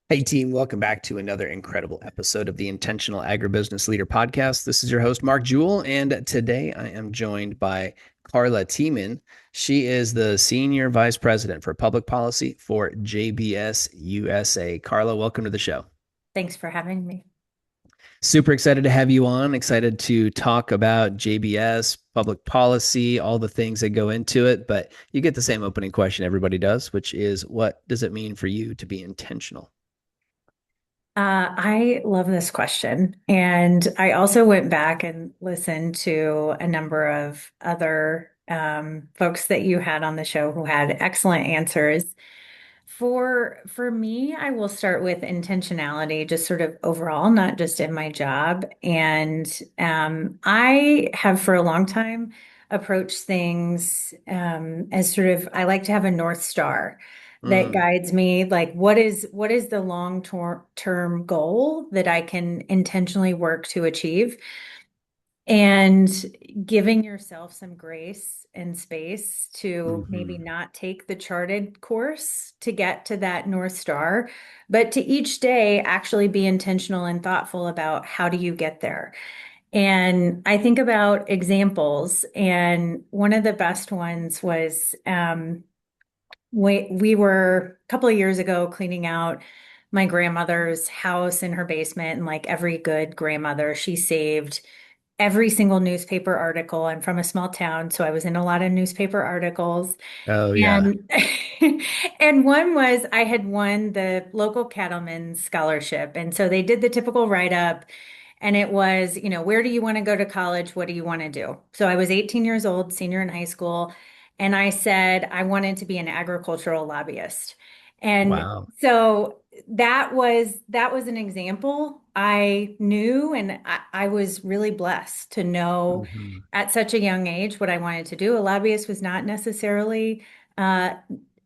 Hey, team, welcome back to another incredible episode of the Intentional Agribusiness Leader podcast. This is your host, Mark Jewell, and today I am joined by Karla Thieman. She is the Senior Vice President for Public Policy for JBS USA. Karla, welcome to the show. Thanks for having me. Super excited to have you on. Excited to talk about JBS, public policy, all the things that go into it. But you get the same opening question everybody does, which is what does it mean for you to be intentional? I love this question. And I also went back and listened to a number of other folks that you had on the show who had excellent answers. For me, I will start with intentionality, just sort of overall, not just in my job. And I have for a long time approached things as sort of I like to have a North Star that Mm, guides me. Like, what is the long term goal that I can intentionally work to achieve? And giving yourself some grace and space to maybe mhm, not take the charted course to get to that North Star, but to each day actually be intentional and thoughtful about how do you get there. And I think about examples, and one of the best ones was we were a couple of years ago cleaning out my grandmother's house in her basement, and like every good grandmother, she saved every single newspaper article. I'm from a small town, so I was in a lot of newspaper articles. Oh, yeah. And and one was I had won the local cattlemen's scholarship. And so they did the typical write-up, and it was, where do you want to go to college? What do you want to do? So I was 18 years old, senior in high school, and I said I wanted to be an agricultural lobbyist. And Wow. so that was an example I knew, and I was really blessed to know Mhm. at such a young age what I wanted to do. A lobbyist was not necessarily uh,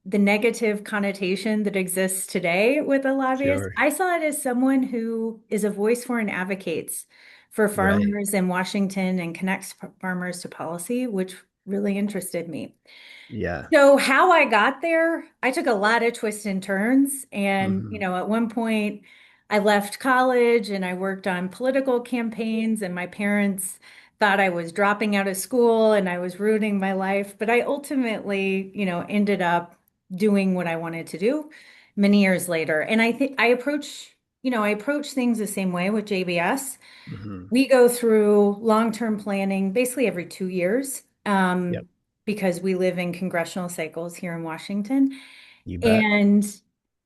the negative connotation that exists today with a lobbyist. Sure. I saw it as someone who is a voice for and advocates for Right. farmers in Washington and connects farmers to policy, which really interested me. Yeah. So how I got there, I took a lot of twists and turns. And, Mhm. at one point I left college and I worked on political campaigns, and my parents thought I was dropping out of school and I was ruining my life. But I ultimately, ended up doing what I wanted to do many years later. And I think I approach things the same way with JBS. Mhm. We go through long-term planning basically every 2 years, Yep. because we live in congressional cycles here in Washington. You bet. And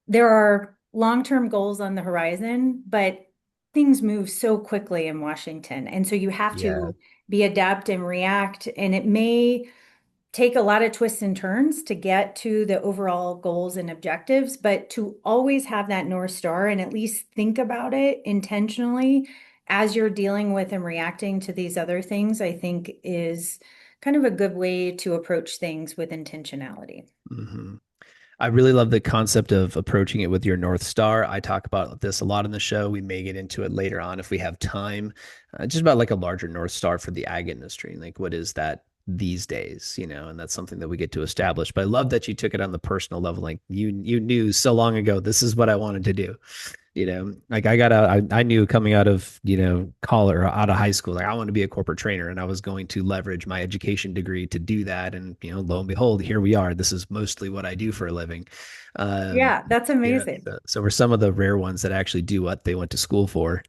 there are long-term goals on the horizon, but things move so quickly in Washington. And so you have Yeah. to be adapt and react. And it may take a lot of twists and turns to get to the overall goals and objectives, but to always have that North Star and at least think about it intentionally as you're dealing with and reacting to these other things, I think is kind of a good way to approach things with intentionality. Mhm. I really love the concept of approaching it with your North Star. I talk about this a lot in the show. We may get into it later on if we have time. Just about like a larger North Star for the ag industry. Like, what is that these days? And that's something that we get to establish. But I love that you took it on the personal level. Like you knew so long ago, this is what I wanted to do. Like I got out, I knew coming out of, college or out of high school, like I want to be a corporate trainer and I was going to leverage my education degree to do that. And, lo and behold, here we are. This is mostly what I do for a living. Um, Yeah, that's yeah. amazing. So we're some of the rare ones that actually do what they went to school for.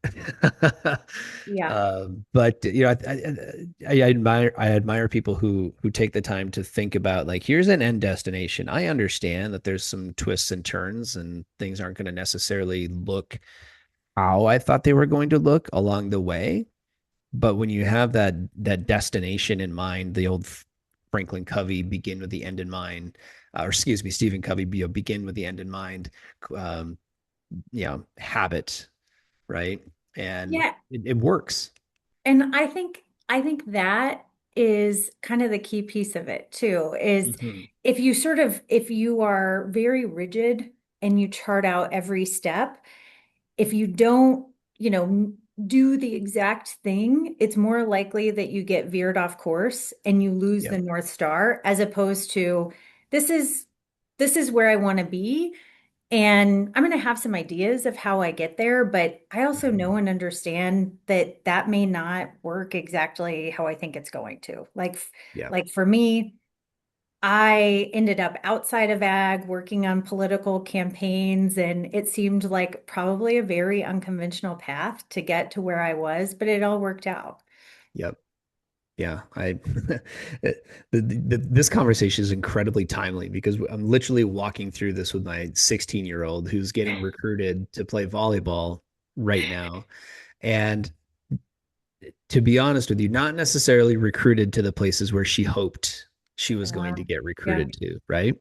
Yeah. But I admire people who take the time to think about like here's an end destination. I understand that there's some twists and turns and things aren't going to necessarily look how I thought they were going to look along the way. But when you have that destination in mind, the old Franklin Covey begin with the end in mind, or excuse me, Stephen Covey begin with the end in mind, um, habit, right? And Yeah. it works. And I think that is kind of the key piece of it too, is Hmm. if you are very rigid and you chart out every step, if you don't, do the exact thing, it's more likely that you get veered off course and you lose the Yep. North Star, as opposed to this is this is where I want to be. And I'm going to have some ideas of how I get there, but I also Mhm. know and understand that that may not work exactly how I think it's going to. Yeah. Like for me, I ended up outside of ag working on political campaigns, and it seemed like probably a very unconventional path to get to where I was, but it all worked out. Yep. Yeah, this conversation is incredibly timely because I'm literally walking through this with my 16-year-old who's getting recruited to play volleyball right now. And to be honest with you, not necessarily recruited to the places where she hoped she was going to get Yeah, recruited to, right?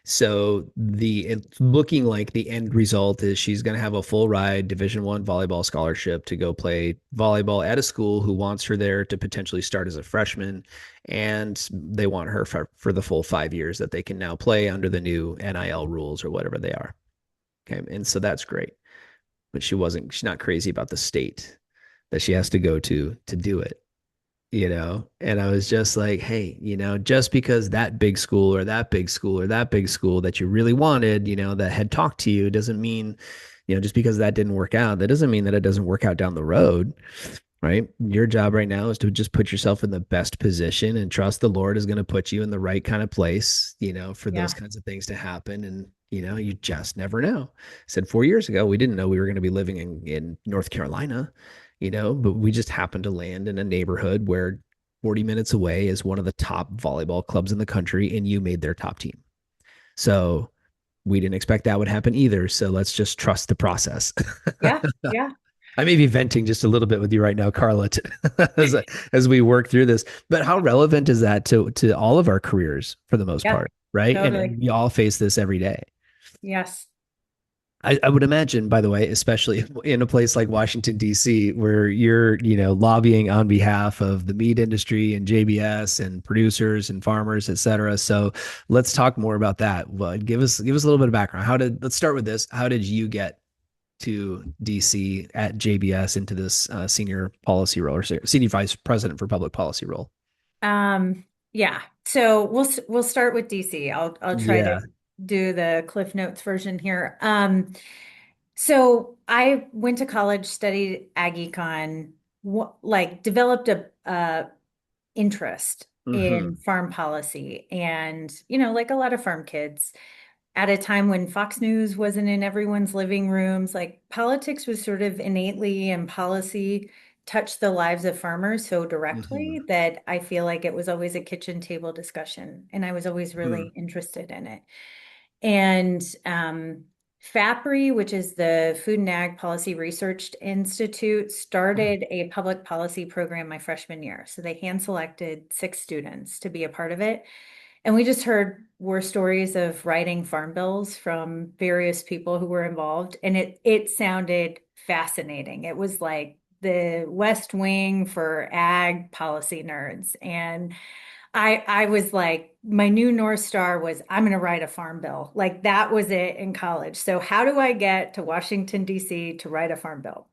So it's looking like the end result is she's going to have a full ride Division 1 volleyball scholarship to go play volleyball at a school who wants her there to potentially start as a freshman, and they want her for the full 5 years that they can now play under the new NIL rules or whatever they are. Okay, and so that's great, but she's not crazy about the state that she has to go to do it, and I was just like, hey, just because that big school or that big school or that big school that you really wanted, that had talked to you doesn't mean, just because that didn't work out, that doesn't mean that it doesn't work out down the road, right? Your job right now is to just put yourself in the best position and trust the Lord is going to put you in the right kind of place, for those yeah, kinds of things to happen. And, you just never know. I said 4 years ago, we didn't know we were going to be living in North Carolina, but we just happened to land in a neighborhood where 40 minutes away is one of the top volleyball clubs in the country, and you made their top team. So we didn't expect that would happen either. So let's just trust the process. yeah, yeah. I may be venting just a little bit with you right now, Karla, as, as we work through this. But how relevant is that to all of our careers for the most Yeah, part, right? And totally. we all face this every day. Yes. I would imagine, by the way, especially in a place like Washington, D.C., where you're, lobbying on behalf of the meat industry and JBS and producers and farmers, et cetera. So let's talk more about that. Well, give us a little bit of background. Let's start with this. How did you get to DC at JBS into this senior policy role or senior vice president for public policy role? Yeah. So we'll start with DC. I'll try to Yeah. do the Cliff Notes version here. So I went to college, studied ag econ, like developed a interest in Hmm. farm policy, and like a lot of farm kids, at a time when Fox News wasn't in everyone's living rooms, like politics was sort of innately and policy touched the lives of farmers so Hmm. directly that I feel like it was always a kitchen table discussion, and I was always Hmm. really interested in it. And FAPRI, which is the Food and Ag Policy Research Institute, started a public policy program my freshman year. So they hand selected 6 students to be a part of it. And we just heard war stories of writing farm bills from various people who were involved. And it sounded fascinating. It was like the West Wing for ag policy nerds. And I was like, my new North Star was I'm going to write a farm bill. Like that was it in college. So how do I get to Washington, D.C. to write a farm bill?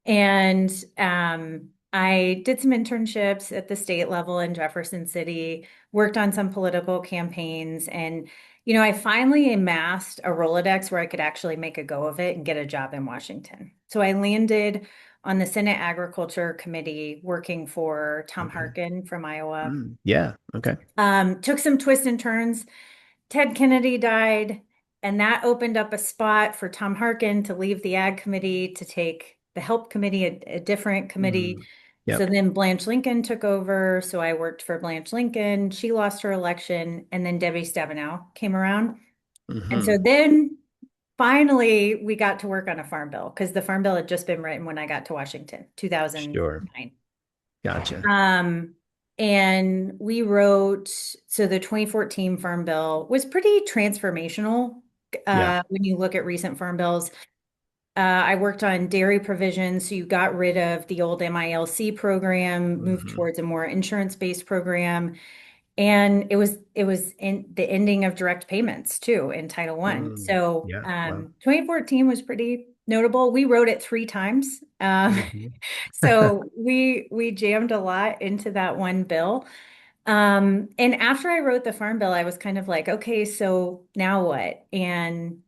And I did some internships at the state level in Jefferson City, worked on some political campaigns, and I finally amassed a Rolodex where I could actually make a go of it and get a job in Washington. So I landed on the Senate Agriculture Committee working for Tom Okay. Harkin from Iowa. Yeah. Okay. Took some twists and turns. Ted Kennedy died, and that opened up a spot for Tom Harkin to leave the Ag Committee to take the Help Committee, a different committee. So Yep. then Blanche Lincoln took over. So I worked for Blanche Lincoln. She lost her election, and then Debbie Stabenow came around. And so Hmm. then finally we got to work on a farm bill because the farm bill had just been written when I got to Washington, Sure. 2009. Gotcha. Um, and we wrote, so the 2014 Farm Bill was pretty transformational Yeah. when you look at recent farm bills. I worked on dairy provisions, so you got rid of the old MILC program, moved Hmm. towards a more insurance-based program, and it was in the ending of direct payments too in Title One. So Yeah. Wow. 2014 was pretty notable. We wrote it 3 times. Hmm. So we jammed a lot into that one bill. And after I wrote the Farm Bill, I was kind of like, okay, so now what? And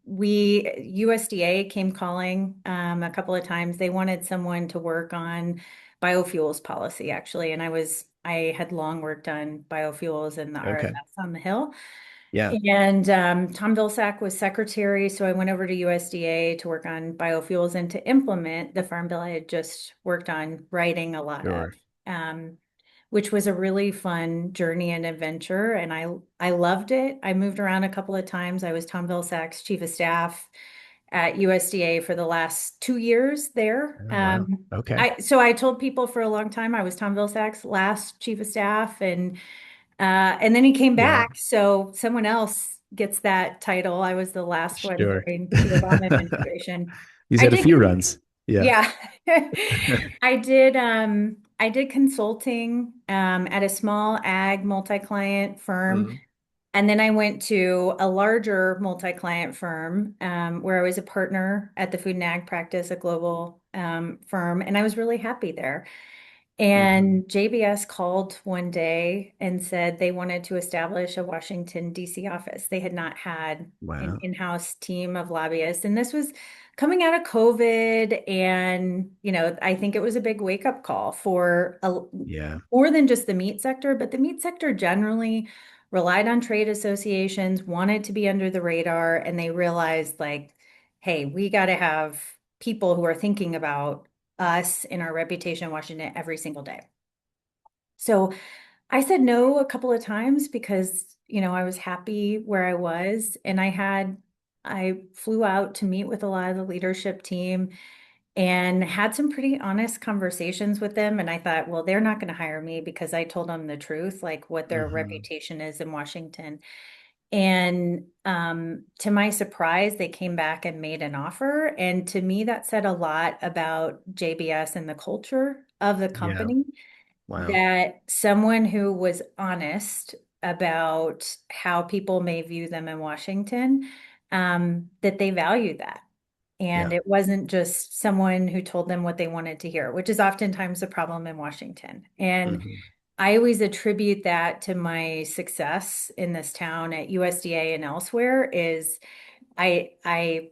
we USDA came calling a couple of times. They wanted someone to work on biofuels policy actually, and I had long worked on biofuels and the Okay. RFS on the Hill. Yeah. And Tom Vilsack was secretary, so I went over to USDA to work on biofuels and to implement the farm bill I had just worked on writing a lot of, Sure. um, which was a really fun journey and adventure. And I loved it. I moved around a couple of times. I was Tom Vilsack's chief of staff at USDA for the last 2 years there. Oh, wow. Okay. I told people for a long time I was Tom Vilsack's last chief of staff, and then he came Yeah. back, so someone else gets that title. I was the last one Sure. during the Obama administration. He's I had a did, few runs. Yeah. yeah. I did consulting at a small ag multi-client firm. Mhm. And then I went to a larger multi-client firm where I was a partner at the Food and Ag Practice, a global firm, and I was really happy there. Mhm. And JBS called one day and said they wanted to establish a Washington, D.C. office. They had not had an Wow. in-house team of lobbyists. And this was coming out of COVID. And, I think it was a big wake-up call for Yeah. more than just the meat sector, but the meat sector generally relied on trade associations, wanted to be under the radar, and they realized, like, hey, we got to have people who are thinking about us and our reputation in Washington every single day. So I said no a couple of times because, I was happy where I was, and I flew out to meet with a lot of the leadership team and had some pretty honest conversations with them. And I thought, well, they're not going to hire me because I told them the truth, like what their Mhm. reputation is in Washington. And to my surprise, they came back and made an offer. And to me, that said a lot about JBS and the culture of the Yeah. company, Wow. that someone who was honest about how people may view them in Washington, that they value that. And Yeah. it wasn't just someone who told them what they wanted to hear, which is oftentimes the problem in Washington. And Mhm. I always attribute that to my success in this town at USDA and elsewhere is I I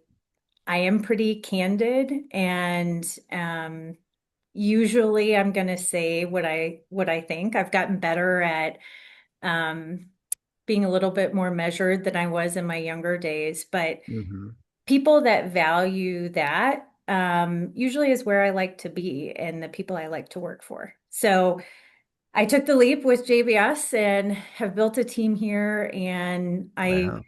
I am pretty candid, and usually I'm going to say what I think. I've gotten better at um, being a little bit more measured than I was in my younger days, but Mhm. people that value that usually is where I like to be and the people I like to work for. So I took the leap with JBS and have built a team here, and Wow.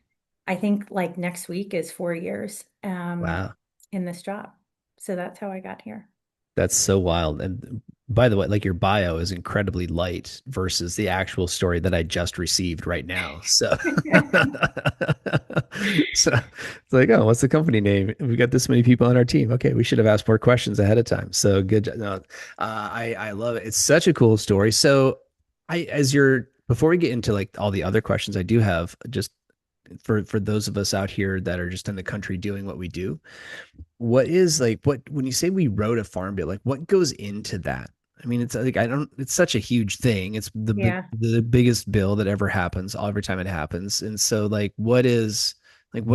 I think like next week is 4 years Wow. in this job. So that's how I got here. That's so wild. And by the way, like your bio is incredibly light versus the actual story that I just received right now. So, so it's like, oh, what's the company name? We got this many people on our team. Okay, we should have asked more questions ahead of time. So good. No, I love it. It's such a cool story. So, as you're before we get into like all the other questions, I do have just for those of us out here that are just in the country doing what we do, what is like what when you say we wrote a farm bill, like what goes into that? I mean, it's like I don't. It's such a huge thing. It's Yeah. the biggest bill that ever happens. Every time it happens, and so like what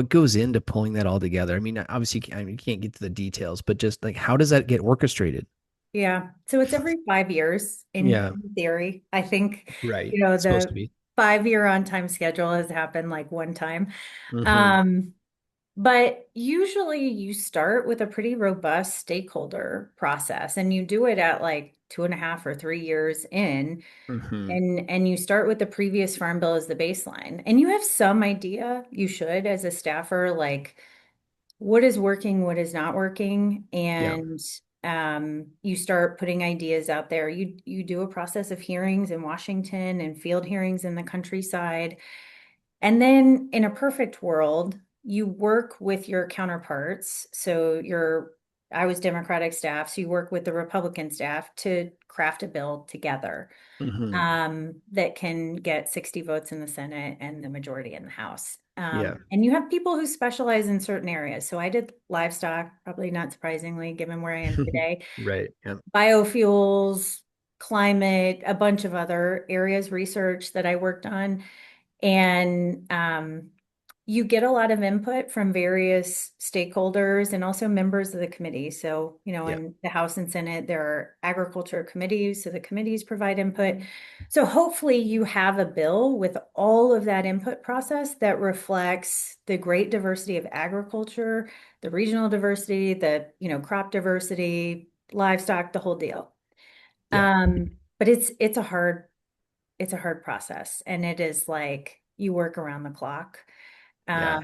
goes into pulling that all together? I mean, obviously, you can't get to the details, but just like how does that get orchestrated? Yeah. So it's every 5 years Yeah, in theory. I think, right. It's supposed to the be. 5 year on time schedule has happened like one time. Mm-hmm. Um, but usually you start with a pretty robust stakeholder process, and you do it at like 2.5 or 3 years in. Mm-hmm. And you start with the previous farm bill as the baseline. And you have some idea, you should, as a staffer, like what is working, what is not working, Yeah. and you start putting ideas out there. You do a process of hearings in Washington and field hearings in the countryside, and then in a perfect world, you work with your counterparts. I was Democratic staff, so you work with the Republican staff to craft a bill together Mm-hmm. that can get 60 votes in the Senate and the majority in the House. Yeah. And you have people who specialize in certain areas. So I did livestock, probably not surprisingly, given where I am today, Right. Yeah. biofuels, climate, a bunch of other areas, research that I worked on. And you get a lot of input from various stakeholders and also members of the committee. So, Yep. in the House and Senate, there are agriculture committees, so the committees provide input. So hopefully you have a bill with all of that input process that reflects the great diversity of agriculture, the regional diversity, the, crop diversity, livestock, the whole deal. Yeah. But it's a hard process, and it is like you work around the clock. Yeah.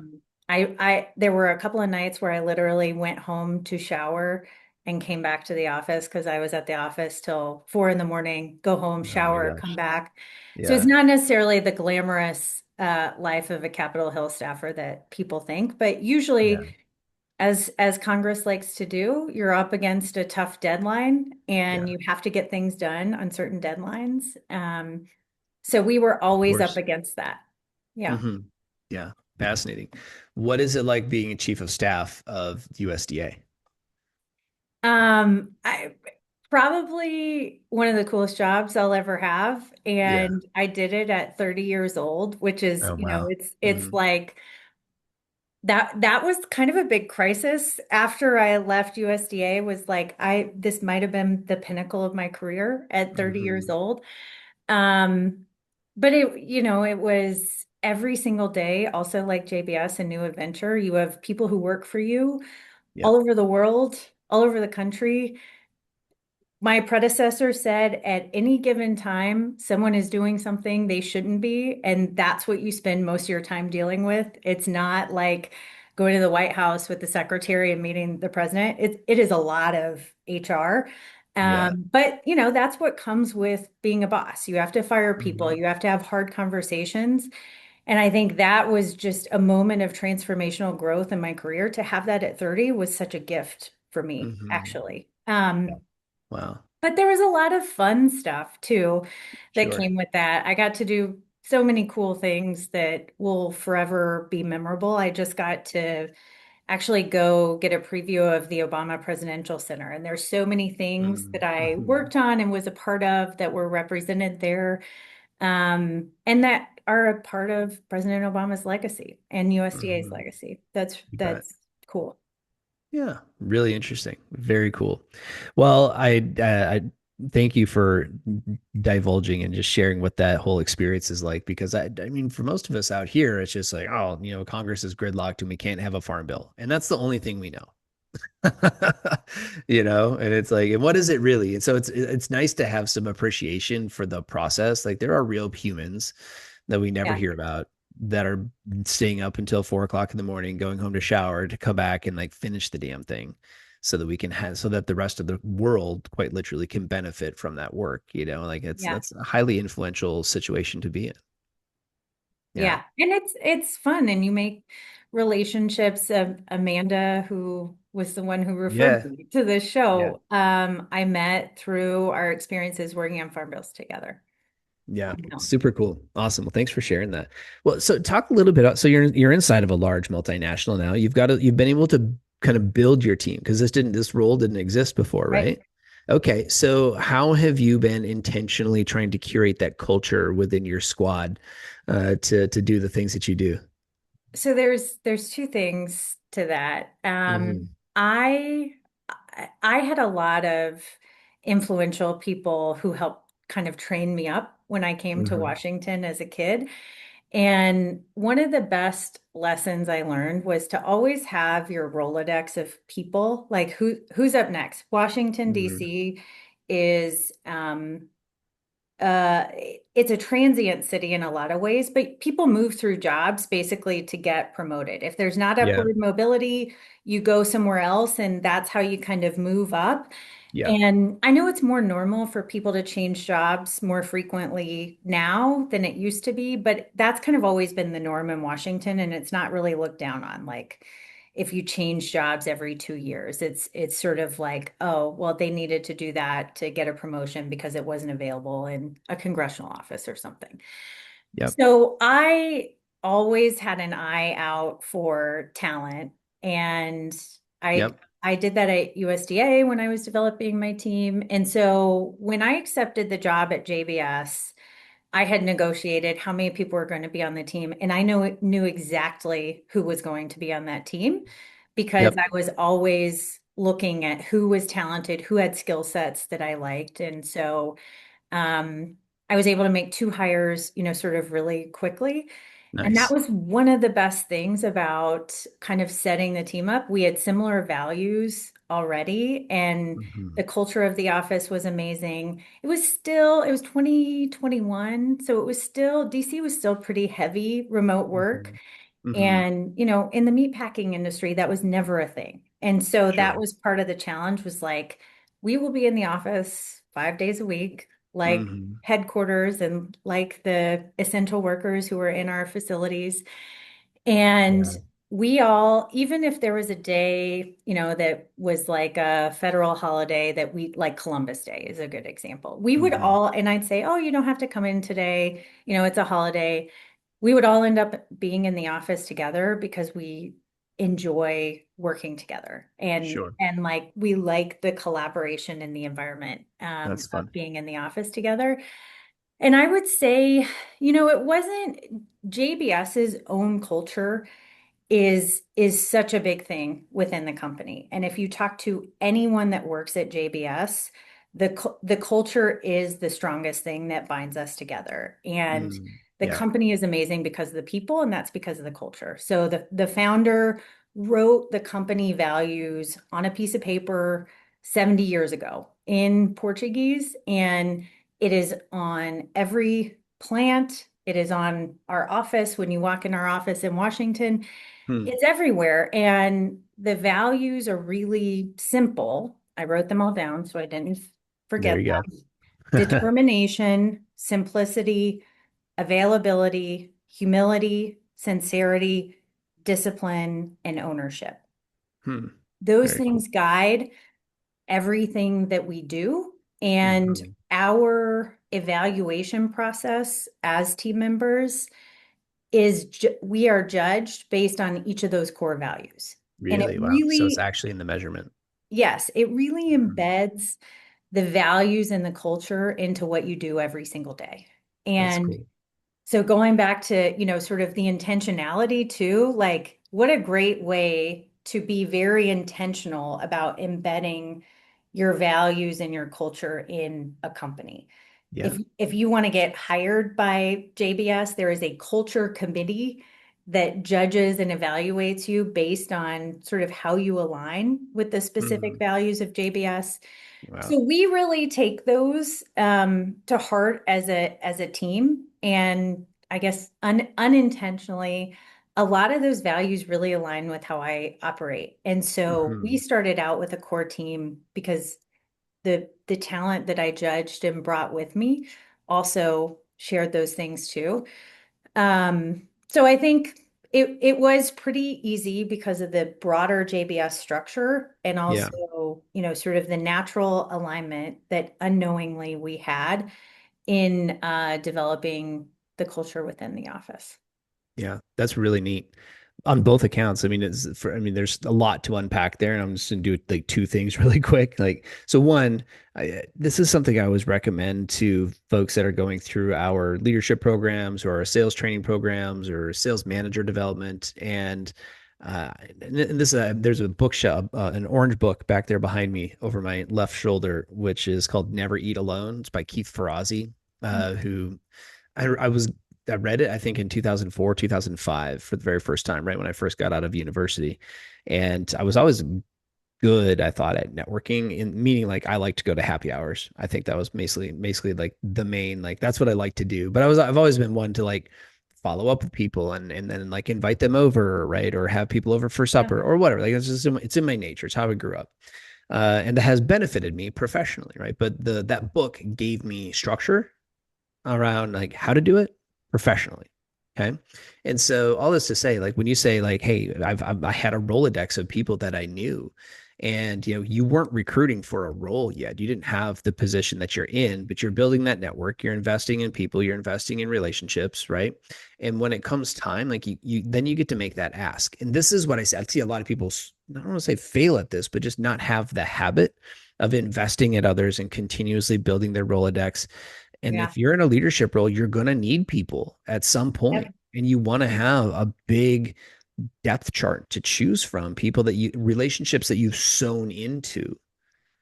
There were a couple of nights where I literally went home to shower and came back to the office because I was at the office till 4 in the morning, go home, Oh my shower, come gosh. back. So it's Yeah. not necessarily the glamorous life of a Capitol Hill staffer that people think, but Yeah. usually, as Congress likes to do, you're up against a tough deadline and Yeah. you have to get things done on certain deadlines. So we were Of always up course. against that. Yeah. Hmm. Yeah. Fascinating. What is it like being a chief of staff of USDA? I probably one of the coolest jobs I'll ever have. Yeah. And I did it at 30 years old, which is, Oh, wow. it's Hmm. like that was kind of a big crisis after I left USDA was like this might have been the pinnacle of my career at 30 years Hmm. old. Um, but it was every single day, also like JBS, a new adventure. You have people who work for you all Yep. over the world, all over the country. My predecessor said at any given time, someone is doing something they shouldn't be, and that's what you spend most of your time dealing with. It's not like going to the White House with the secretary and meeting the president. It is a lot of HR. Yeah. But that's what comes with being a boss. You have to fire people, Hmm. you have to have hard conversations. And I think that was just a moment of transformational growth in my career. To have that at 30 was such a gift for me, Hmm. actually. Yeah. Wow. But there was a lot of fun stuff too that Sure. came with that. I got to do so many cool things that will forever be memorable. I just got to actually go get a preview of the Obama Presidential Center. And there's so many things that I Mm-hmm. worked on and was a part of that were represented there, and that are a part of President Obama's legacy and USDA's Hmm. legacy. That's You bet. that's cool. Yeah, really interesting. Very cool. Well, I thank you for divulging and just sharing what that whole experience is like because I mean for most of us out here it's just like oh Congress is gridlocked and we can't have a farm bill and that's the only thing we know. And it's like and what is it really? And so it's nice to have some appreciation for the process. Like there are real humans that we never Yeah, hear about that are staying up until 4 o'clock in the morning, going home to shower to come back and like finish the damn thing so that we can have so that the rest of the world quite literally can benefit from that work, like it's yeah. that's a highly influential situation to be in. Yeah. Yeah, and it's fun, and you make relationships. Amanda, who was the one who referred Yeah. me to this Yeah. show, I met through our experiences working on farm bills together. Yeah, You know, super cool. Awesome. Well, thanks for sharing that. Well, so talk a little bit about so you're inside of a large multinational now. You've been able to kind of build your team because this role didn't exist before, right? right? Okay, so how have you been intentionally trying to curate that culture within your squad to do the things that you do? So there's two things to that. Hmm. I I had a lot of influential people who helped kind of train me up when I came to Hmm. Washington as a kid. And one of the best lessons I learned was to always have your Rolodex of people, like who's up next. Washington, Hmm. D.C. is uh, it's a transient city in a lot of ways, but people move through jobs basically to get promoted. If there's not Yeah. upward mobility, you go somewhere else, and that's how you kind of move up. Yeah. And I know it's more normal for people to change jobs more frequently now than it used to be, but that's kind of always been the norm in Washington, and it's not really looked down on. Like if you change jobs every 2 years, it's sort of like, oh, well, they needed to do that to get a promotion because it wasn't available in a congressional office or something. Yep. So I always had an eye out for talent, and I Yep. I did that at USDA when I was developing my team. And so when I accepted the job at JBS, I had negotiated how many people were going to be on the team, and I knew exactly who was going to be on that team because Yep. I was always looking at who was talented, who had skill sets that I liked. And so I was able to make two hires, sort of really quickly. And that Nice. was one of the best things about kind of setting the team up. We had similar values already, and Hmm. the culture of the office was amazing. It was 2021, so it was still, DC was still pretty heavy remote work. Hmm. Hmm. And, in the meat packing industry, that was never a thing. And so that Sure. was part of the challenge was like, we will be in the office 5 days a week, like Hmm. headquarters and like the essential workers who are in our facilities. And Yeah. we all, even if there was a day, that was like a federal holiday that we like Columbus Day is a good example. We would Hmm. all, and I'd say, oh, you don't have to come in today. It's a holiday. We would all end up being in the office together because we enjoy working together Sure. and like we like the collaboration and the environment That's of fun. being in the office together. And I would say, it wasn't JBS's own culture is such a big thing within the company. And if you talk to anyone that works at JBS, the culture is the strongest thing that binds us together. And Mm. the Yeah. company is amazing because of the people, and that's because of the culture. So the founder wrote the company values on a piece of paper 70 years ago in Portuguese, and it is on every plant. It is on our office when you walk in our office in Washington. Hmm. It's everywhere. And the values are really simple. I wrote them all down so I didn't There forget you them. go. Determination, simplicity, availability, humility, sincerity, discipline, and ownership. Hmm. Those Very cool. things guide everything that we do. And Hmm. our evaluation process as team members we are judged based on each of those core values. And it Really? Wow. So it's really, actually in the measurement. yes, it really Mhm. embeds the values and the culture into what you do every single day. That's And cool. so going back to, sort of the intentionality too, like what a great way to be very intentional about embedding your values and your culture in a company. Yeah. If you want to get hired by JBS, there is a culture committee that judges and evaluates you based on sort of how you align with the specific Hmm. values of JBS. Wow. So we really take those to heart as a team, and I guess unintentionally, a lot of those values really align with how I operate. And so we Hmm. started out with a core team because the talent that I judged and brought with me also shared those things too. So I think it was pretty easy because of the broader JBS structure and Yeah. also, sort of the natural alignment that unknowingly we had in developing the culture within the office. Yeah. That's really neat on both accounts. I mean, there's a lot to unpack there, and I'm just gonna do like two things really quick. Like, so one, this is something I always recommend to folks that are going through our leadership programs or our sales training programs or sales manager development. And this, there's a bookshelf, an orange book back there behind me over my left shoulder, which is called Never Eat Alone. It's by Keith Ferrazzi, who I was I read it I think in 2004, 2005 for the very first time, right when I first got out of university. And I was always good, I thought, at networking, in meaning like I like to go to happy hours. I think that was basically like the main, like that's what I like to do. But I've always been one to like follow up with people and then like invite them over, right? Or have people over for Yeah. supper or whatever. Like it's in my nature. It's how I grew up. And that has benefited me professionally, right? But that book gave me structure around like how to do it professionally. Okay. And so all this to say, like when you say like, hey, I had a Rolodex of people that I knew, and you weren't recruiting for a role yet. You didn't have the position that you're in, but you're building that network. You're investing in people. You're investing in relationships, right? And when it comes time, like you then you get to make that ask. And this is what I say. I see a lot of people, I don't want to say fail at this, but just not have the habit of investing in others and continuously building their Rolodex And Yeah. if you're in a leadership role, you're going to need people at some point, Yep. and you want to have a big depth chart to choose from, people that you relationships that you've sown into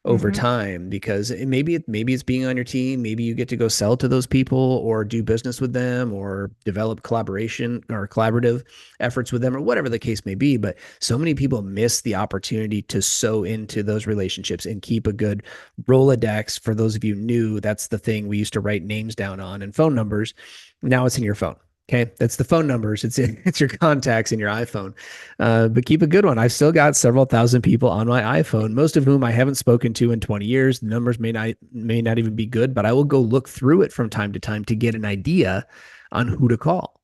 over Hmm. time, because maybe it's being on your team, maybe you get to go sell to those people or do business with them or develop collaboration or collaborative efforts with them or whatever the case may be. But so many people miss the opportunity to sow into those relationships and keep a good Rolodex. For those of you new, that's the thing we used to write names down on and phone numbers. Now it's in your phone. Okay, that's the phone numbers. It's your contacts in your iPhone. But keep a good one. I've still got several thousand people on my iPhone, most of whom I haven't spoken to in 20 years. The numbers may not even be good, but I will go look through it from time to time to get an idea on who to call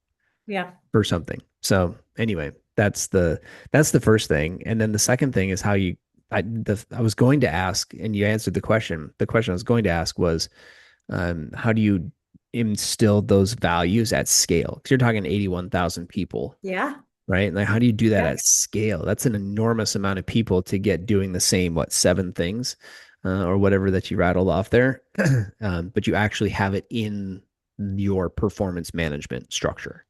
Yeah. for something. So anyway, that's the first thing, and then the second thing is how you. I was going to ask, and you answered the question. The question I was going to ask was, how do you instill those values at scale? Because you're talking 81,000 people, Yeah. right? Like, how do you do that Yeah. at scale? That's an enormous amount of people to get doing the same, what, seven things, or whatever that you rattled off there. But you actually have it in your performance management structure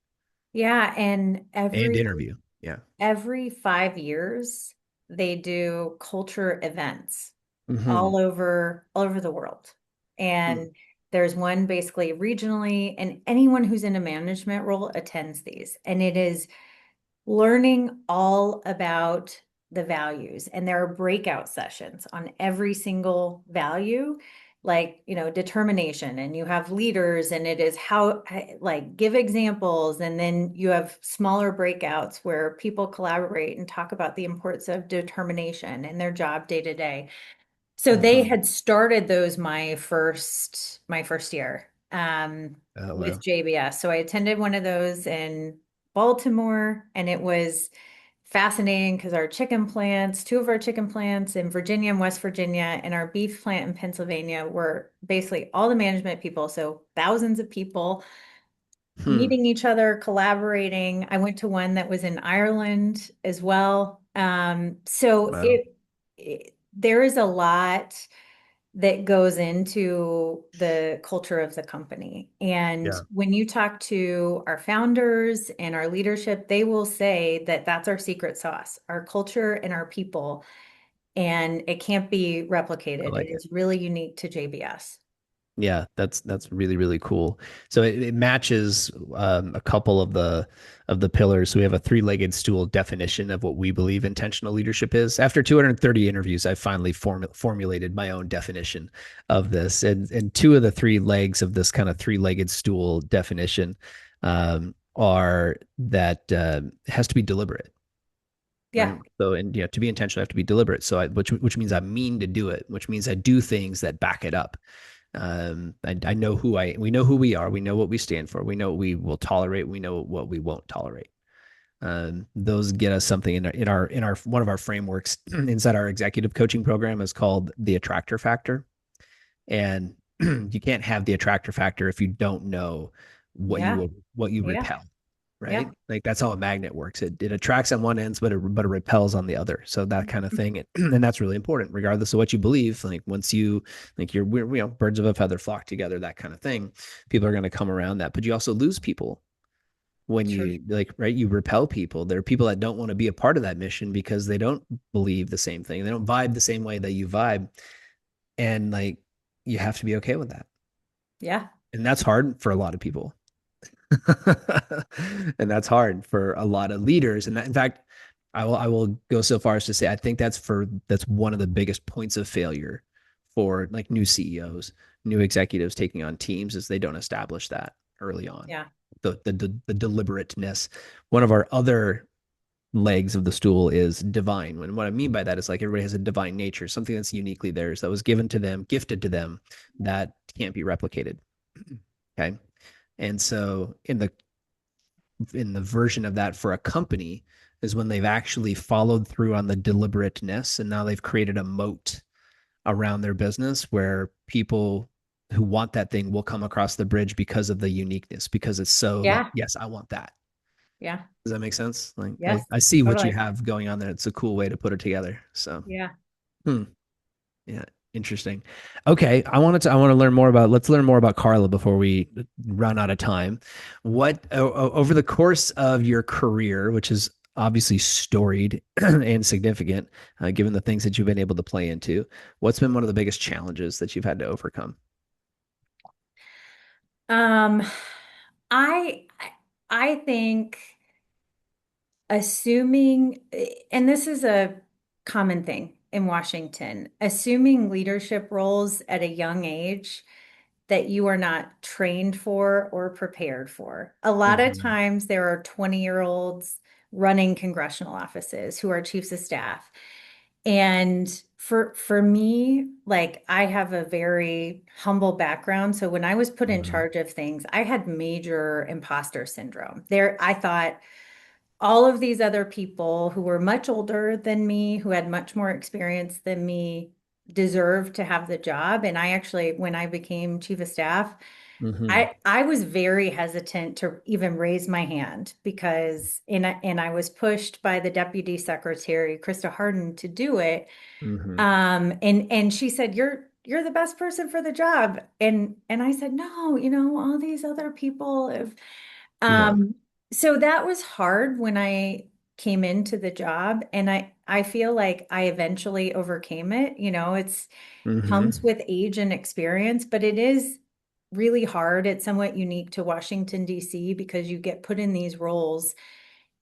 Yeah. And and every interview. Yeah. every 5 years, they do culture events Hmm. all over the world. And there's one basically regionally, and anyone who's in a management role attends these. And it is learning all about the values. And there are breakout sessions on every single value, like, determination. And you have leaders, and it is how, like, give examples. And then you have smaller breakouts where people collaborate and talk about the importance of determination in their job day to day. So they Hmm. had started those my first year Oh, with wow. JBS. So I attended one of those in Baltimore, and it was fascinating because two of our chicken plants in Virginia and West Virginia, and our beef plant in Pennsylvania were basically all the management people. So thousands of people Hmm. meeting each other, collaborating. I went to one that was in Ireland as well. So Wow. there is a lot that goes into the culture of the company. And Yeah. when you talk to our founders and our leadership, they will say that that's our secret sauce, our culture and our people. And it can't be I replicated. It like it. is really unique to JBS. Yeah, that's really really cool. So it matches a couple of the pillars. So we have a three-legged stool definition of what we believe intentional leadership is. After 230 interviews, I finally formulated my own definition of this, and two of the three legs of this kind of three-legged stool definition are that it has to be deliberate, right? Yeah. So, and to be intentional, I have to be deliberate. So, which means I mean to do it, which means I do things that back it up. I know we know who we are. We know what we stand for. We know what we will tolerate. We know what we won't tolerate. Those get us something in our one of our frameworks inside our executive coaching program is called the attractor factor. And you can't have the attractor factor if you don't know Yeah. what you Yeah. repel, right? Yeah. Like that's how a magnet works. It attracts on one end, but it repels on the other. So that kind of thing, and that's really important, regardless of what you believe. Like once you like we're birds of a feather flock together, that kind of thing. People are going to come around that, but you also lose people when True. you like right. You repel people. There are people that don't want to be a part of that mission because they don't believe the same thing. They don't vibe the same way that you vibe, and like you have to be okay with that. Yeah. And that's hard for a lot of people. And that's hard for a lot of leaders. And that, in fact, I will go so far as to say I think that's one of the biggest points of failure for like new CEOs, new executives taking on teams is they don't establish that early on. Yeah. The deliberateness. One of our other legs of the stool is divine. And what I mean by that is like everybody has a divine nature, something that's uniquely theirs, that was given to them, gifted to them, that can't be replicated. Okay. And so in the version of that for a company is when they've actually followed through on the deliberateness and now they've created a moat around their business where people who want that thing will come across the bridge because of the uniqueness, because it's so like, Yeah. yes, I want that. Yeah. Does that make sense? Like I, Yes. I see what you Totally. have going on there. It's a cool way to put it together. So Yeah. hmm, yeah. Interesting. Okay, I want to learn more about let's learn more about Karla before we run out of time. Over the course of your career, which is obviously storied and significant, given the things that you've been able to play into, what's been one of the biggest challenges that you've had to overcome? Um, I I think assuming, and this is a common thing in Washington, assuming leadership roles at a young age that you are not trained for or prepared for. A lot of Hmm. times there are 20-year-olds running congressional offices who are chiefs of staff. And for me, like I have a very humble background. So when I was put in Hmm. charge of things, I had major imposter syndrome. There, I thought all of these other people who were much older than me, who had much more experience than me, deserved to have the job. And I actually, when I became chief of staff, Hmm. I was very hesitant to even raise my hand because and I was pushed by the deputy secretary, Krista Harden, to do it. Hmm. And she said, you're the best person for the job. And I said, no, all these other people have Yeah. um, so that was hard when I came into the job, and I feel like I eventually overcame it. It's Hmm. comes with age and experience, but it is really hard. It's somewhat unique to Washington, D.C. because you get put in these roles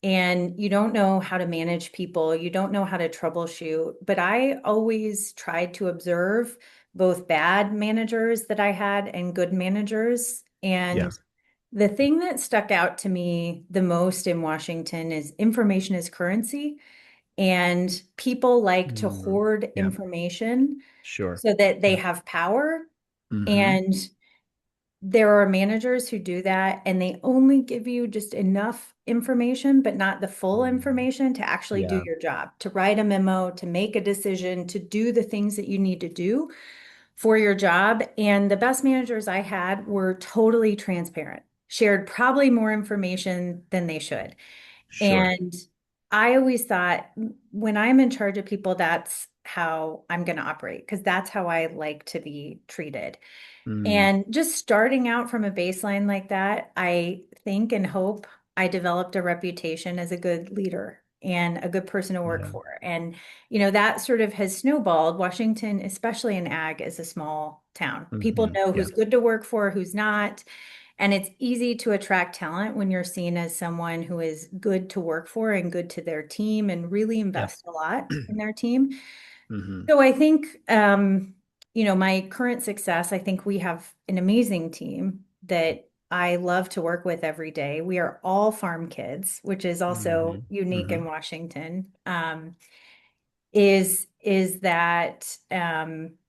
and you don't know how to manage people, you don't know how to troubleshoot. But I always tried to observe both bad managers that I had and good managers. Yeah. And the thing that stuck out to me the most in Washington is information is currency, and people like to Mm. hoard Yeah. information Sure. so that they Yeah. have power. Hmm. And there are managers who do that and they only give you just enough information, but not the full Hmm. information to actually do Yeah. your job, to write a memo, to make a decision, to do the things that you need to do for your job. And the best managers I had were totally transparent, shared probably more information than they should. Sure. And I always thought when I'm in charge of people, that's how I'm going to operate because that's how I like to be treated. Mm. And just starting out from a baseline like that, I think and hope I developed a reputation as a good leader and a good person to work Yeah. for. And, that sort of has snowballed. Washington, especially in ag, is a small town. People Hmm. know Yeah. who's good to work for, who's not. And it's easy to attract talent when you're seen as someone who is good to work for and good to their team and really Yeah. invest a lot in their team. Hmm. So I think, my current success, I think we have an amazing team that I love to work with every day. We are all farm kids, which is also Hmm. unique Hmm. in Washington. Is that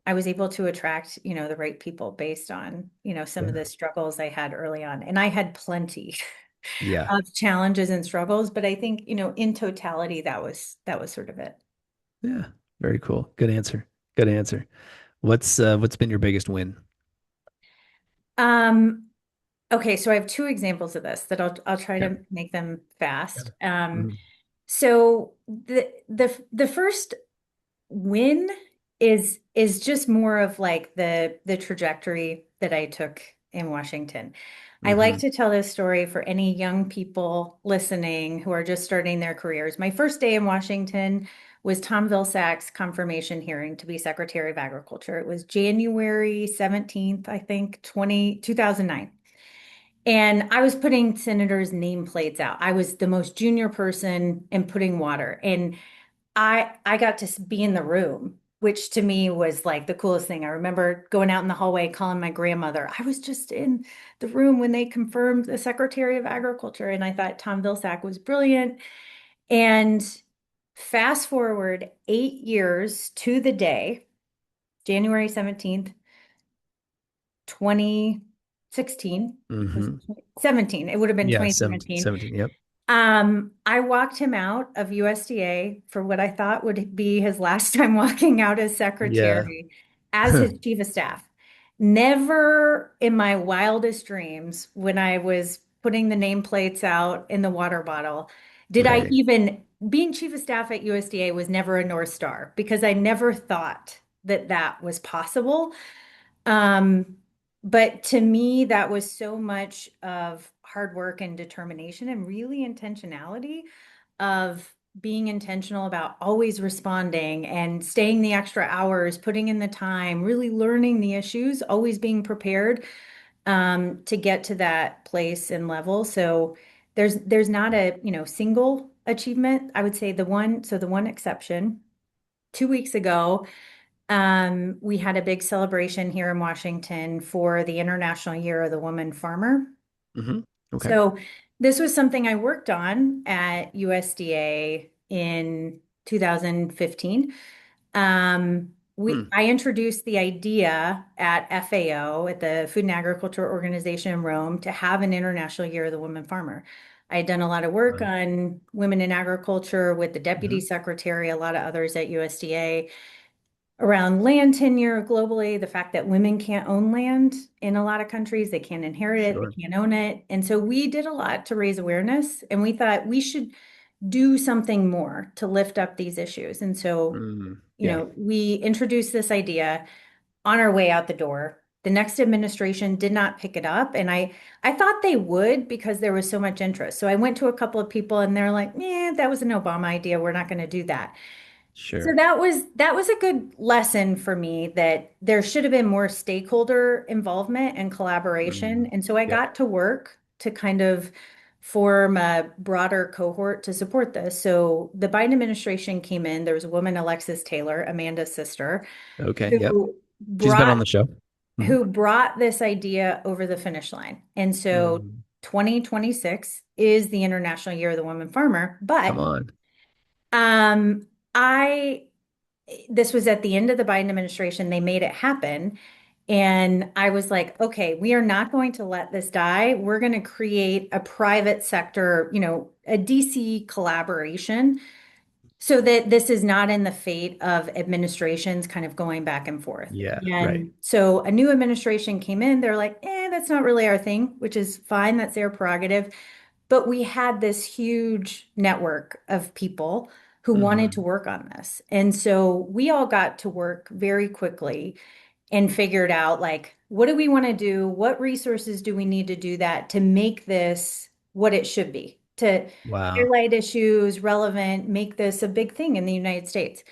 I was able to attract, the right people based on, some of Yeah. the struggles I had early on. And I had plenty Yeah. of challenges and struggles, but I think, in totality, that was sort of it. Yeah. Very cool. Good answer. Good answer. What's been your biggest win? Um, Okay, so I have two examples of this that I'll try Yeah. to make them Yeah. fast. Mhm. So the first win is just more of like the trajectory that I took in Washington. I like Mhm. to tell this story for any young people listening who are just starting their careers. My first day in Washington was Tom Vilsack's confirmation hearing to be Secretary of Agriculture. It was January 17th, I think, 2009. And I was putting senators' nameplates out. I was the most junior person and putting water. And I got to be in the room, which to me was like the coolest thing. I remember going out in the hallway calling my grandmother. I was just in the room when they confirmed the Secretary of Agriculture, and I thought Tom Vilsack was brilliant. And fast forward 8 years to the day, January 17th, 2016. Was Mhm. it 17? It would have been Yeah, 17, 2017. 17. Yep. I walked him out of USDA for what I thought would be his last time walking out as Yeah. secretary as his chief of staff. Never in my wildest dreams, when I was putting the nameplates out in the water bottle, did I Right. even, being chief of staff at USDA was never a North Star because I never thought that that was possible. Um, but to me, that was so much of hard work and determination and really intentionality of being intentional about always responding and staying the extra hours, putting in the time, really learning the issues, always being prepared to get to that place and level. So there's not a, single achievement. I would say the one exception, 2 weeks ago, we had a big celebration here in Washington for the International Year of the Woman Farmer. Hmm. Okay. So this was something I worked on at USDA in 2015. Hmm. I introduced the idea at FAO, at the Food and Agriculture Organization in Rome, to have an International Year of the Woman Farmer. I had done a lot of work Wow. on women in agriculture with the deputy Hmm. secretary, a lot of others at USDA around land tenure globally, the fact that women can't own land in a lot of countries, they can't inherit it, Sure. they can't own it. And so we did a lot to raise awareness, and we thought we should do something more to lift up these issues. And so, Mm. Yeah. we introduced this idea on our way out the door. The next administration did not pick it up, and I thought they would because there was so much interest. So I went to a couple of people and they're like, "Yeah, that was an Obama idea. We're not going to do that." So Sure. that was a good lesson for me that there should have been more stakeholder involvement and collaboration. Mm. And so I Yep. got to work to kind of form a broader cohort to support this. So the Biden administration came in, there was a woman, Alexis Taylor, Amanda's sister, Okay. Yep. who She's been on brought the show. Hmm. who brought this idea over the finish line. And so Mm. 2026 is the International Year of the Woman Farmer, Come but on. um I this was at the end of the Biden administration. They made it happen. And I was like, okay, we are not going to let this die. We're going to create a private sector, a DC collaboration so that this is not in the fate of administrations kind of going back and forth. Yeah. Right. And so a new administration came in. They're like, that's not really our thing, which is fine. That's their prerogative. But we had this huge network of people who wanted to Hmm. work on this. And so we all got to work very quickly and figured out like, what do we want to do? What resources do we need to do that to make this what it should be, to Wow. highlight issues, relevant, make this a big thing in the United States.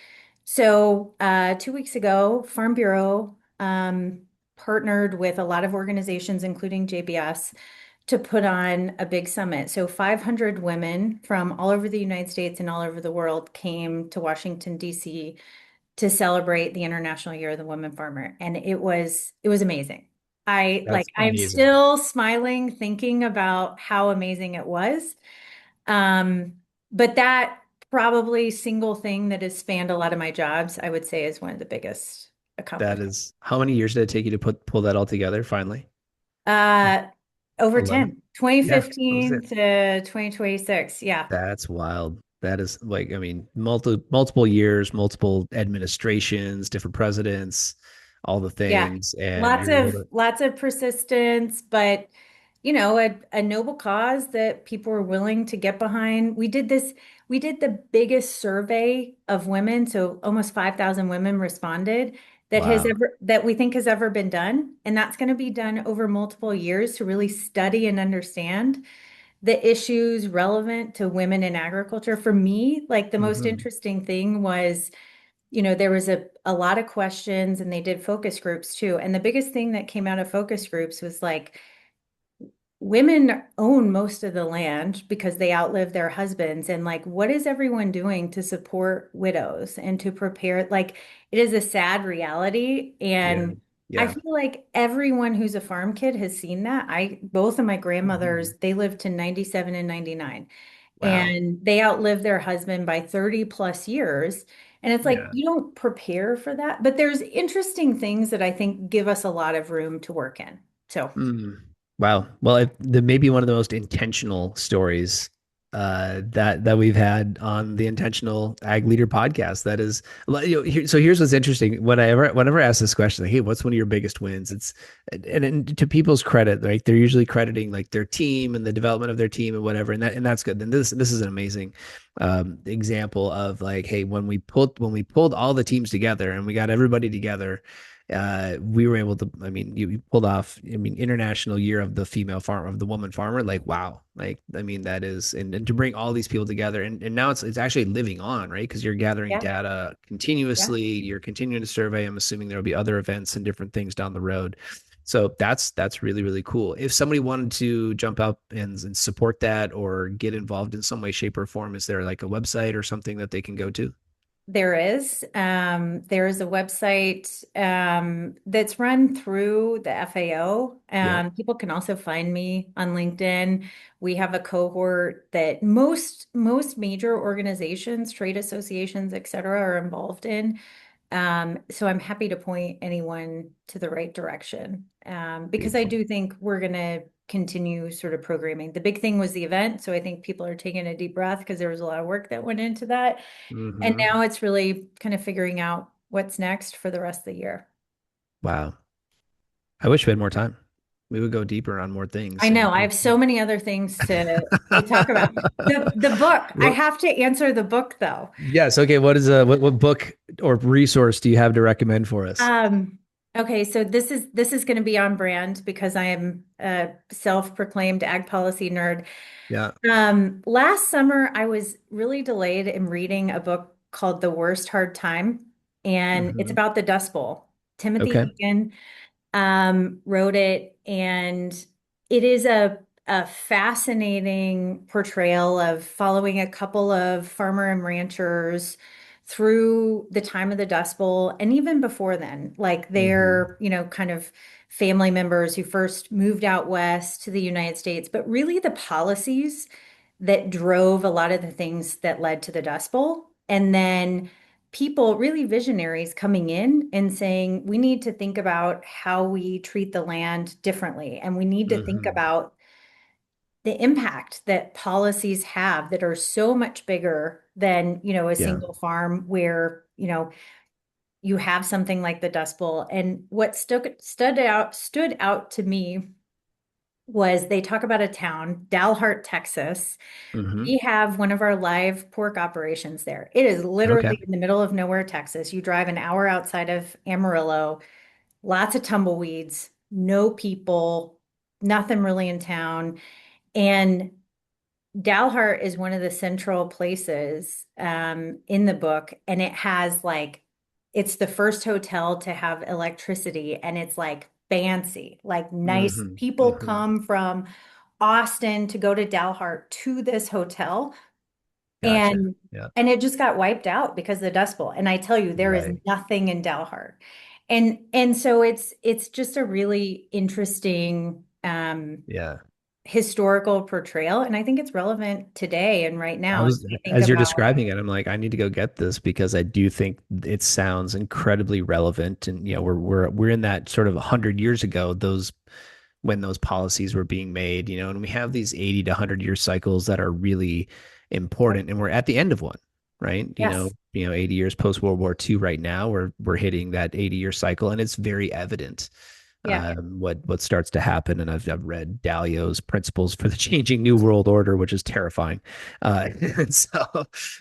So 2 weeks ago, Farm Bureau partnered with a lot of organizations, including JBS, to put on a big summit. So 500 women from all over the United States and all over the world came to Washington, D.C. to celebrate the International Year of the Woman Farmer. And it was amazing. That's I'm amazing. still smiling thinking about how amazing it was. Um, but that probably single thing that has spanned a lot of my jobs, I would say is one of the biggest That accomplishments. is, how many years did it take you to pull that all together finally? Like Uh, over 11? 10, Yeah, that was 2015 it. to 2026. Yeah. That's wild. That is like, I mean, multiple years, multiple administrations, different presidents, all the Yeah. things, and you're able to, Lots of persistence, but a noble cause that people were willing to get behind. We did the biggest survey of women, so almost 5,000 women responded wow. that we think has ever been done. And that's going to be done over multiple years to really study and understand the issues relevant to women in agriculture. For me, like the most Hmm. interesting thing was there was a lot of questions and they did focus groups too. And the biggest thing that came out of focus groups was like, women own most of the land because they outlive their husbands. And like, what is everyone doing to support widows and to prepare? Like, it is a sad reality. Yeah. And I Yeah. feel like everyone who's a farm kid has seen that. Both of my Hmm. grandmothers, they lived to 97 and 99, Wow. and they outlived their husband by 30 plus years. And it's like, Yeah. you don't prepare for that, but there's interesting things that I think give us a lot of room to work in. So, Mm. Wow. Well, the maybe one of the most intentional stories that we've had on the Intentional Ag Leader podcast. That is, so here's what's interesting. Whenever I ask this question, like, hey, what's one of your biggest wins? It's and to people's credit, like they're usually crediting like their team and the development of their team and whatever, and that's good. And this is amazing. example of like, hey, when we pulled all the teams together and we got everybody together, we were able to. I mean, you pulled off. I mean, International Year of the Female Farmer of the Woman Farmer. Like, wow. Like, I mean, that is, and to bring all these people together, and now it's actually living on, right? Because you're gathering Yeah. data Yeah. continuously. You're continuing to survey. I'm assuming there'll be other events and different things down the road. So that's really, really cool. If somebody wanted to jump up and support that or get involved in some way, shape, or form, is there like a website or something that they can go to? There is. There is a website that's run through the FAO. Yeah. People can also find me on LinkedIn. We have a cohort that most major organizations, trade associations, et cetera, are involved in. So I'm happy to point anyone to the right direction, because I Beautiful. do think we're going to continue sort of programming. The big thing was the event, so I think people are taking a deep breath because there was a lot of work that went into that. And Hmm. now it's really kind of figuring out what's next for the rest of the year. Wow. I wish we had more time. We would go deeper on more I things know and I have so many other things to talk about. The book, I well, have to answer the book though. yes. Okay. What book or resource do you have to recommend for us? Um, okay, so this is going to be on brand because I am a self-proclaimed ag policy nerd. Yeah. Last summer I was really delayed in reading a book called The Worst Hard Time, and it's Hmm. about the Dust Bowl. Okay. Timothy Egan wrote it, and it is a fascinating portrayal of following a couple of farmer and ranchers through the time of the Dust Bowl, and even before then, like Hmm. their, kind of family members who first moved out west to the United States, but really the policies that drove a lot of the things that led to the Dust Bowl. And then people, really visionaries, coming in and saying, we need to think about how we treat the land differently. And we need to think Hmm. about the impact that policies have that are so much bigger than, a Yeah. single farm where, you have something like the Dust Bowl. And what stood out to me was they talk about a town, Dalhart, Texas. Hmm. We have one of our live pork operations there. It is Okay. literally in the middle of nowhere, Texas. You drive an hour outside of Amarillo, lots of tumbleweeds, no people, nothing really in town. And Dalhart is one of the central places in the book, and it has like, it's the first hotel to have electricity, and it's like fancy, like nice. Hmm. People Hmm. come from Austin to go to Dalhart to this hotel, Gotcha. and Yeah. it just got wiped out because of the Dust Bowl. And I tell you, there is Right. nothing in Dalhart. And so it's just a really interesting Yeah. historical portrayal. And I think it's relevant today and right I now as was, we think as you're about, describing it, I'm like, I need to go get this because I do think it sounds incredibly relevant. And we're in that sort of 100 years ago, those when those policies were being made, and we have these 80 to 100 year cycles that are really important, and we're at the end of one, right? yes, 80 years post World War II right now, we're hitting that 80-year cycle, and it's very evident yeah, what starts to happen. And I've read Dalio's Principles for the Changing New World Order, which is terrifying. And so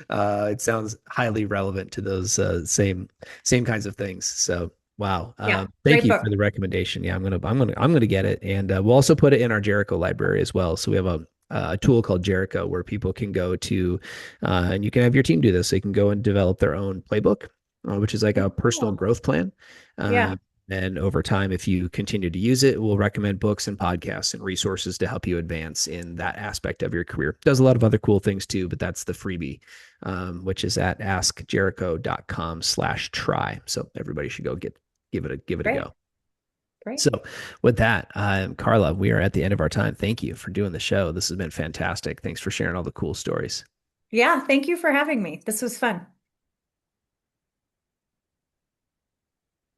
it sounds highly relevant to those same kinds of things. So wow. yeah, Thank great you book. for the recommendation. Yeah, I'm gonna get it, and we'll also put it in our Jericho library as well. So we have a tool called Jericho where people can go to, and you can have your team do this. They can go and develop their own playbook, which is like Oh, a personal cool. growth plan. Yeah, And over time, if you continue to use it, we'll recommend books and podcasts and resources to help you advance in that aspect of your career. Does a lot of other cool things too, but that's the freebie, which is at askjericho.com/try. So everybody should go give it a great, go. great. So with that, Karla, we are at the end of our time. Thank you for doing the show. This has been fantastic. Thanks for sharing all the cool stories. Yeah, thank you for having me. This was fun.